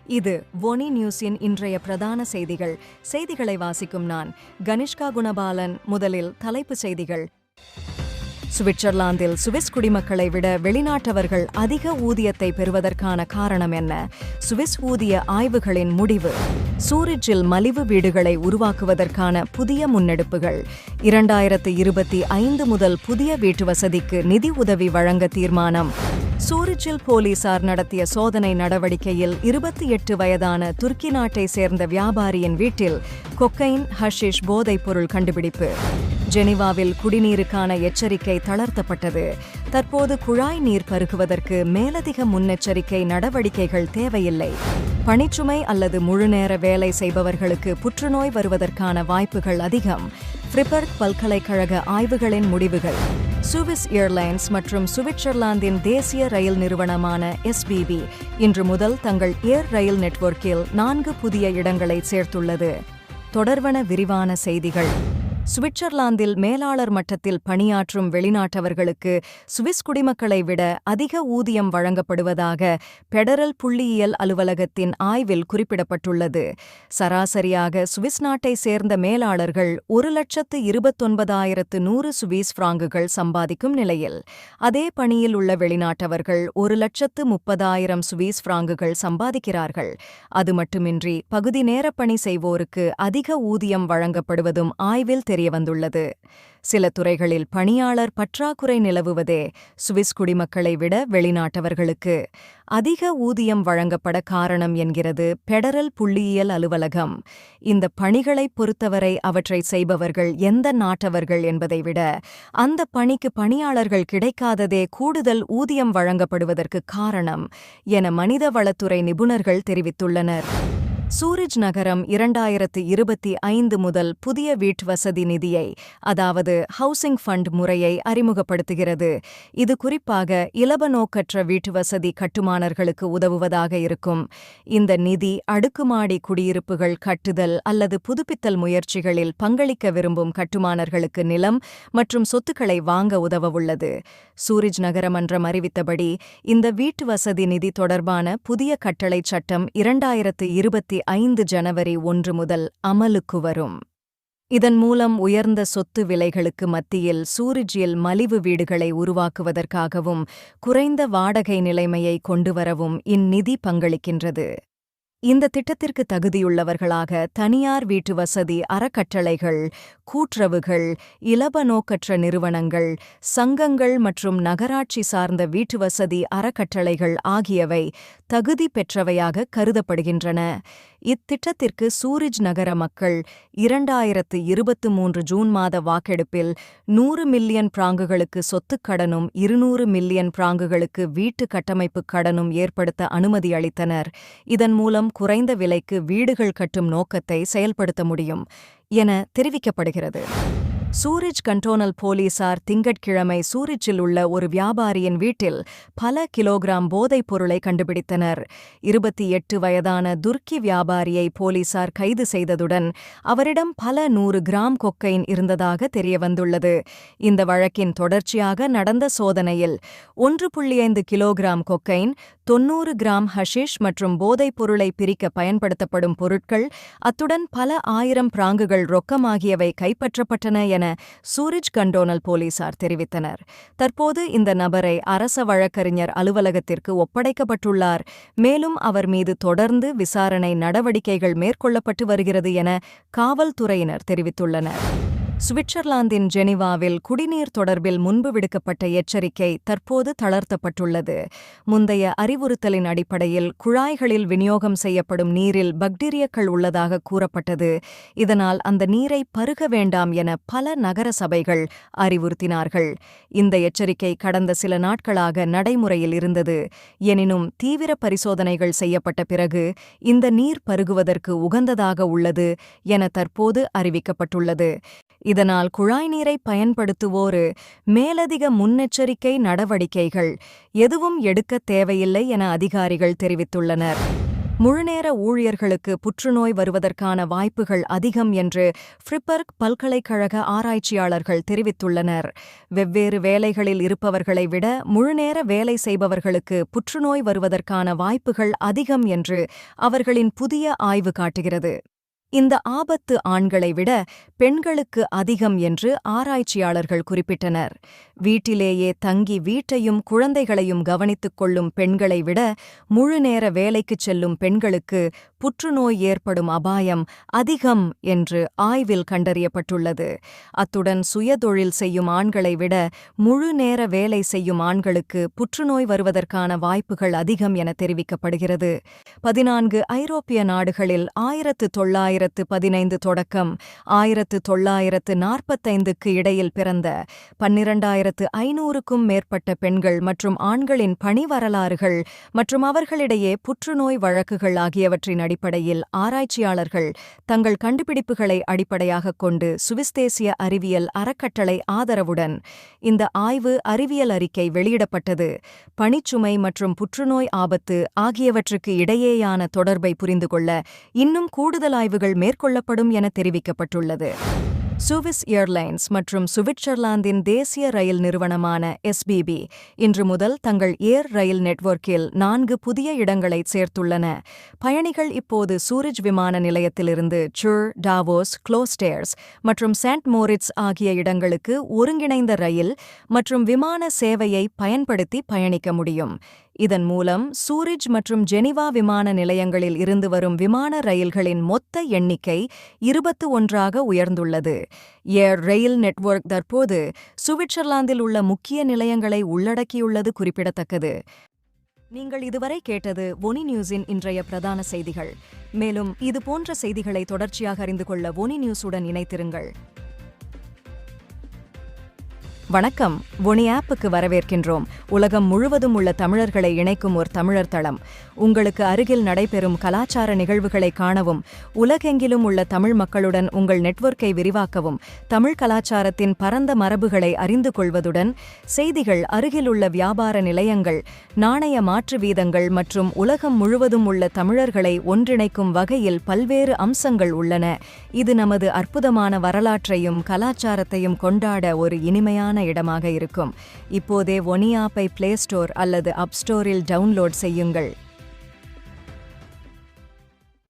இது ஒனி நியூஸின் இன்றைய பிரதான செய்திகள். செய்திகளை வாசிக்கும் நான் கனிஷ்கா குணபாலன். முதலில் தலைப்புச் செய்திகள். சுவிட்சர்லாந்தில் சுவிஸ் குடிமக்களை விட வெளிநாட்டவர்கள் அதிக ஊதியத்தை பெறுவதற்கான காரணம் என்ன? சுவிஸ் ஊதிய ஆய்வுகளின் முடிவு. சூரிச்சில் மலிவு வீடுகளை உருவாக்குவதற்கான புதிய முன்னெடுப்புகள். 2025 முதல் புதிய வீட்டு வசதிக்கு நிதி உதவி வழங்க தீர்மானம். சூரிச்சில் போலீசார் நடத்திய சோதனை நடவடிக்கையில் 28 வயதான துருக்கி நாட்டை சேர்ந்த வியாபாரியின் வீட்டில் கொக்கைன், ஹஷிஷ் போதைப்பொருள் கண்டுபிடிப்பு. ஜெனீவாவில் குடிநீருக்கான எச்சரிக்கை தளர்த்தப்பட்டது. தற்போது குழாய் நீர் பருகுவதற்கு மேலதிக முன்னெச்சரிக்கை நடவடிக்கைகள் தேவையில்லை. பணிச்சுமை அல்லது முழுநேர வேலை செய்பவர்களுக்கு புற்றுநோய் வருவதற்கான வாய்ப்புகள் அதிகம். ஃப்ரிபர்க் பல்கலைக்கழக ஆய்வுகளின் முடிவுகள். சுவிஸ் ஏர்லைன்ஸ் மற்றும் சுவிட்சர்லாந்தின் தேசிய ரயில் நிறுவனமான SBB இன்று முதல் தங்கள் ஏர் ரயில் நெட்வொர்க்கில் 4 புதிய இடங்களை சேர்த்துள்ளது. தொடர்வன விரிவான செய்திகள். சுவிட்சர்லாந்தில் மேலாளர் மட்டத்தில் பணியாற்றும் வெளிநாட்டவர்களுக்கு சுவிஸ் குடிமக்களை விட அதிக ஊதியம் வழங்கப்படுவதாக பெடரல் புள்ளியியல் அலுவலகத்தின் ஆய்வில் குறிப்பிடப்பட்டுள்ளது. சராசரியாக சுவிஸ் நாட்டை சேர்ந்த மேலாளர்கள் 1,29,100 சுவிஸ் பிராங்குகள் சம்பாதிக்கும் நிலையில், அதே பணியில் உள்ள வெளிநாட்டவர்கள் 1,30,000 சுவிஸ் பிராங்குகள் சம்பாதிக்கிறார்கள். அது மட்டுமின்றி பகுதி நேர பணி செய்வோருக்கு அதிக ஊதியம் வழங்கப்படுவதும் ஆய்வில் தெரியவந்துள்ளது. சில துறைகளில் பணியாளர் பற்றாக்குறை நிலவுவதே சுவிஸ் குடிமக்களை விட வெளிநாட்டவர்களுக்கு அதிக ஊதியம் வழங்கப்பட காரணம் என்கிறது பெடரல் புள்ளியியல் அலுவலகம். இந்த பணிகளை பொறுத்தவரை அவற்றை செய்பவர்கள் எந்த நாட்டவர்கள் என்பதை விட அந்த பணிக்கு பணியாளர்கள் கிடைக்காததே கூடுதல் ஊதியம் வழங்கப்படுவதற்கு காரணம் என மனிதவளத்துறை நிபுணர்கள் தெரிவித்துள்ளனர். சூரிச் நகரம் 2025 முதல் புதிய வீட்டுவசதி நிதியை, அதாவது ஹவுசிங் ஃபண்ட் முறையை அறிமுகப்படுத்துகிறது. இது குறிப்பாக இலபநோக்கற்ற வீட்டுவசதி கட்டுமானர்களுக்கு உதவுவதாக இருக்கும். இந்த நிதி அடுக்குமாடி குடியிருப்புகள் கட்டுதல் அல்லது புதுப்பித்தல் முயற்சிகளில் பங்களிக்க விரும்பும் கட்டுமானர்களுக்கு நிலம் மற்றும் சொத்துக்களை வாங்க உதவவுள்ளது. சூரிச் நகரமன்றம் அறிவித்தபடி இந்த வீட்டுவசதி நிதி தொடர்பான புதிய கட்டளைச் சட்டம் 2025 ஜனவரி 1 முதல் அமலுக்கு வரும். இதன் மூலம் உயர்ந்த சொத்து விலைகளுக்கு மத்தியில் சூரிச்சில் மலிவு வீடுகளை உருவாக்குவதற்காகவும் குறைந்த வாடகை நிலைமையை கொண்டுவரவும் இந்நிதி பங்களிக்கின்றது. இந்த திட்டத்திற்கு தகுதியுள்ளவர்களாக தனியார் வீட்டுவசதி அறக்கட்டளைகள், கூட்டுறவுகள், இலபநோக்கற்ற நிறுவனங்கள், சங்கங்கள் மற்றும் நகராட்சி சார்ந்த வீட்டுவசதி அறக்கட்டளைகள் ஆகியவை தகுதி பெற்றவையாக கருதப்படுகின்றன. இத்திட்டத்திற்கு சூரிச் நகர மக்கள் 2023 ஜூன் மாத வாக்கெடுப்பில் 100 மில்லியன் பிராங்குகளுக்கு சொத்துக் கடனும் 200 மில்லியன் பிராங்குகளுக்கு வீட்டு கட்டமைப்புக் கடனும் ஏற்படுத்த அனுமதி அளித்தனர். இதன் மூலம் குறைந்த விலைக்கு வீடுகள் கட்டும் நோக்கத்தை செயல்படுத்த முடியும் என தெரிவிக்கப்படுகிறது. சூரிச் கண்டோனல் போலீசார் திங்கட்கிழமை சூரிச்சில் உள்ள ஒரு வியாபாரியின் வீட்டில் பல கிலோகிராம் போதைப் பொருளை கண்டுபிடித்தனர். 28 வயதான துருக்கி வியாபாரியை போலீசார் கைது செய்ததுடன் அவரிடம் பல 100 கிராம் கொக்கைன் இருந்ததாக தெரியவந்துள்ளது. இந்த வழக்கின் தொடர்ச்சியாக நடந்த சோதனையில் 1.5 கிலோகிராம் கொக்கைன், 90 கிராம் ஹஷிஷ் மற்றும் போதைப் பொருளை பிரிக்க பயன்படுத்தப்படும் பொருட்கள், அத்துடன் பல ஆயிரம் பிராங்குகள் ரொக்கம் ஆகியவை கைப்பற்றப்பட்டன என சூரிச் கண்டோனல் போலீசார் தெரிவித்தனர். தற்போது இந்த நபரை அரச வழக்கறிஞர் அலுவலகத்திற்கு ஒப்படைக்கப்பட்டுள்ளார். மேலும் அவர் மீது தொடர்ந்து விசாரணை நடவடிக்கைகள் மேற்கொள்ளப்பட்டு வருகிறது என காவல்துறையினர் தெரிவித்துள்ளனர். சுவிட்சர்லாந்தின் ஜெனீவாவில் குடிநீர் தொடர்பில் முன்பு விடுக்கப்பட்ட எச்சரிக்கை தற்போது தளர்த்தப்பட்டுள்ளது. முந்தைய அறிவுறுத்தலின் அடிப்படையில் குழாய்களில் விநியோகம் செய்யப்படும் நீரில் பாக்டீரியாக்கள் உள்ளதாக கூறப்பட்டது. இதனால் அந்த நீரை பருக வேண்டாம் என பல நகர சபைகள் அறிவுறுத்தினார்கள். இந்த எச்சரிக்கை கடந்த சில நாட்களாக நடைமுறையில் இருந்தது. எனினும் தீவிர பரிசோதனைகள் செய்யப்பட்ட பிறகு இந்த நீர் பருகுவதற்கு உகந்ததாக உள்ளது என தற்போது அறிவிக்கப்பட்டுள்ளது. இதனால் குழாய் நீரை பயன்படுத்துவோரு மேலதிக முன்னெச்சரிக்கை நடவடிக்கைகள் எதுவும் எடுக்க தேவையில்லை என அதிகாரிகள் தெரிவித்துள்ளனர். முழுநேர ஊழியர்களுக்கு புற்றுநோய் வருவதற்கான வாய்ப்புகள் அதிகம் என்று ஃப்ரிபர்க் பல்கலைக்கழக ஆராய்ச்சியாளர்கள் தெரிவித்துள்ளனர். வெவ்வேறு வேலைகளில் இருப்பவர்களை விட முழுநேர வேலை செய்பவர்களுக்கு புற்றுநோய் வருவதற்கான வாய்ப்புகள் அதிகம் என்று அவர்களின் புதிய ஆய்வு காட்டுகிறது. இந்த ஆபத்து ஆண்களை விட பெண்களுக்கு அதிகம் என்று ஆராய்ச்சியாளர்கள் குறிப்பிட்டனர். வீட்டிலேயே தங்கி வீட்டையும் குழந்தைகளையும் கவனித்துக் கொள்ளும் பெண்களை விட முழுநேர வேலைக்குச் செல்லும் பெண்களுக்கு புற்றுநோய் ஏற்படும் அபாயம் அதிகம் என்று ஆய்வில் கண்டறியப்பட்டுள்ளது. அத்துடன் சுயதொழில் செய்யும் ஆண்களை விட முழுநேர வேலை செய்யும் ஆண்களுக்கு புற்றுநோய் வருவதற்கான வாய்ப்புகள் அதிகம் என தெரிவிக்கப்படுகிறது. 14 ஐரோப்பிய நாடுகளில் 1915 தொடக்கம் 1945க்கு இடையில் பிறந்த 12,500க்கும் மேற்பட்ட பெண்கள் மற்றும் ஆண்களின் பணி வரலாறுகள் மற்றும் அவர்களிடையே புற்றுநோய் வழக்குகள் ஆகியவற்றின் அடிப்படையில் ஆராய்ச்சியாளர்கள் தங்கள் கண்டுபிடிப்புகளை அடிப்படையாகக் கொண்டு சுவிஸ் தேசிய அறிவியல் அறக்கட்டளை ஆதரவுடன் இந்த ஆய்வு அறிவியல் அறிக்கை வெளியிடப்பட்டது. பணிச்சுமை மற்றும் புற்றுநோய் ஆபத்து ஆகியவற்றுக்கு இடையேயான தொடர்பை புரிந்து கொள்ள இன்னும் கூடுதல் ஆய்வுகள் மேற்கொள்ளப்படும் என தெரிவிக்கப்பட்டுள்ளது. சுவிஸ் ஏர்லைன்ஸ் மற்றும் சுவிட்சர்லாந்தின் தேசிய ரயில் நிறுவனமான SBB இன்று முதல் தங்கள் ஏர் ரயில் நெட்வொர்க்கில் 4 புதிய இடங்களை சேர்த்துள்ளன. பயணிகள் இப்போது சூரிச் விமான நிலையத்திலிருந்து சுர், டாவோஸ், க்ளோஸ்டேர்ஸ் மற்றும் செயின்ட் மோரிட்ஸ் ஆகிய இடங்களுக்கு ஒருங்கிணைந்த ரயில் மற்றும் விமான சேவையை பயன்படுத்தி பயணிக்க முடியும். இதன் மூலம் சூரிச் மற்றும் ஜெனிவா விமான நிலையங்களில் இருந்து வரும் விமான ரயில்களின் மொத்த எண்ணிக்கை 21ஆக உயர்ந்துள்ளது. ஏர் ரயில் நெட்வொர்க் தற்போது சுவிட்சர்லாந்தில் உள்ள முக்கிய நிலையங்களை உள்ளடக்கியுள்ளது குறிப்பிடத்தக்கது. நீங்கள் இதுவரை கேட்டது ஒனி நியூஸின் இன்றைய பிரதான செய்திகள். மேலும் இதுபோன்ற செய்திகளை தொடர்ச்சியாக அறிந்து கொள்ள ஒனி நியூஸுடன் இணைத்திருங்கள். வணக்கம். ஒனி ஆப்புக்கு வரவேற்கின்றோம். உலகம் முழுவதும் உள்ள தமிழர்களை இணைக்கும் ஒரு தமிழர் தளம். உங்களுக்கு அருகில் நடைபெறும் கலாச்சார நிகழ்வுகளை காணவும், உலகெங்கிலும் உள்ள தமிழ் மக்களுடன் உங்கள் நெட்வொர்க்கை விரிவாக்கவும், தமிழ் கலாச்சாரத்தின் பரந்த மரபுகளை அறிந்து கொள்வதுடன் செய்திகள், அருகிலுள்ள வியாபார நிலையங்கள், நாணய மாற்று வீதங்கள் மற்றும் உலகம் முழுவதும் உள்ள தமிழர்களை ஒன்றிணைக்கும் வகையில் பல்வேறு அம்சங்கள் உள்ளன. இது நமது அற்புதமான வரலாற்றையும் கலாச்சாரத்தையும் கொண்டாட ஒரு இனிமையான இடமாக இருக்கும். இப்போதே ஒனி ஆப்பை பிளே ஸ்டோர் அல்லது அப் ஸ்டோரில் டவுன்லோட் செய்யுங்கள்.